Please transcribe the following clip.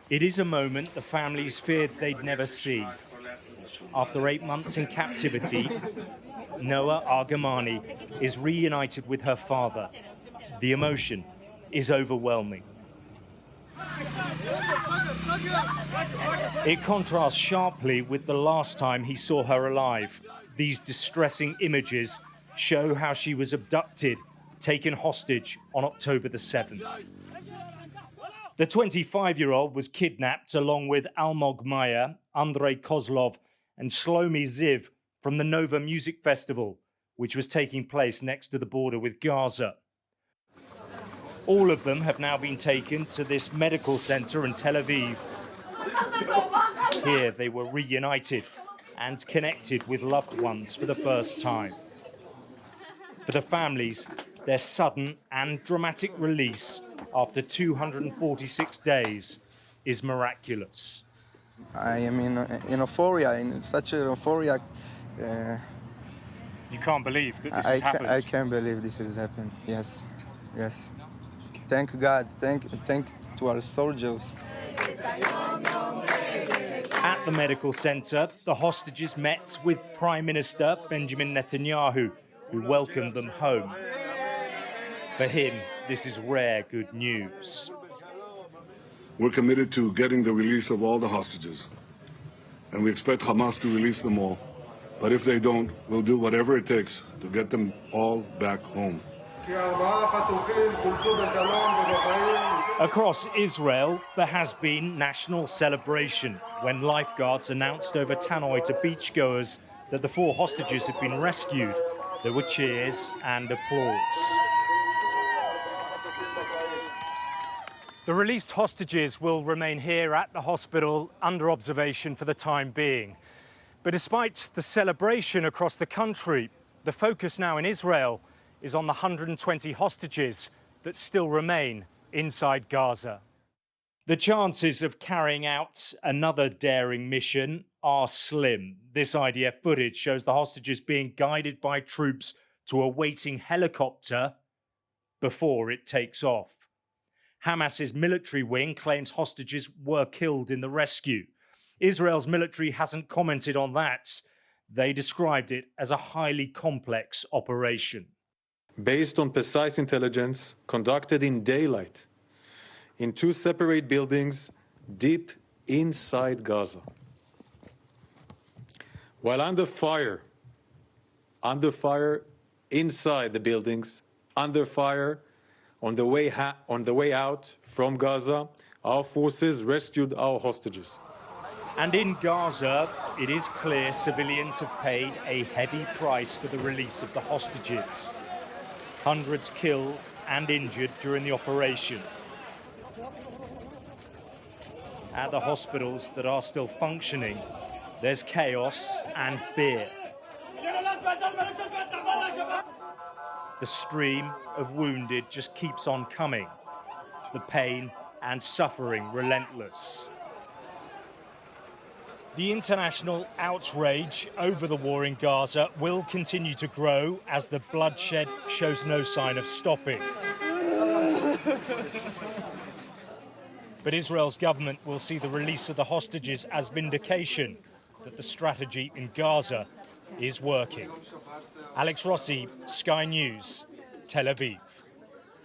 It is a moment the families feared they'd never see. After 8 months in captivity, Noa Argamani is reunited with her father. The emotion is overwhelming. It contrasts sharply with the last time he saw her alive. These distressing images show how she was abducted, taken hostage on October the 7th. The 25-year-old was kidnapped along with Almog Maya, Andrei Kozlov, and Shlomi Ziv from the Nova Music Festival, which was taking place next to the border with Gaza. All of them have now been taken to this medical center in Tel Aviv. Here they were reunited and connected with loved ones for the first time. For the families, their sudden and dramatic release after 246 days is miraculous. I am in euphoria, in such a euphoria. You can't believe that this has happened. I can't believe this has happened. Yes, yes. Thank God. Thank to our soldiers. At the medical center, the hostages met with Prime Minister Benjamin Netanyahu, who welcomed them home. For him, this is rare good news. We're committed to getting the release of all the hostages, and we expect Hamas to release them all. But if they don't, we'll do whatever it takes to get them all back home. Across Israel, there has been national celebration when lifeguards announced over tannoy to beachgoers that the 4 hostages had been rescued. There were cheers and applause. The released hostages will remain here at the hospital under observation for the time being. But despite the celebration across the country, the focus now in Israel is on the 120 hostages that still remain inside Gaza. The chances of carrying out another daring mission are slim. This IDF footage shows the hostages being guided by troops to a waiting helicopter before it takes off. Hamas's military wing claims hostages were killed in the rescue. Israel's military hasn't commented on that. They described it as a highly complex operation. Based on precise intelligence conducted in daylight in 2 separate buildings deep inside Gaza. While under fire inside the buildings, under fire on the way out from Gaza, our forces rescued our hostages. And in Gaza, it is clear civilians have paid a heavy price for the release of the hostages. Hundreds killed and injured during the operation. At the hospitals that are still functioning, there's chaos and fear. The stream of wounded just keeps on coming. The pain and suffering relentless. The international outrage over the war in Gaza will continue to grow as the bloodshed shows no sign of stopping. But Israel's government will see the release of the hostages as vindication that the strategy in Gaza is working. Alex Rossi, Sky News, Tel Aviv.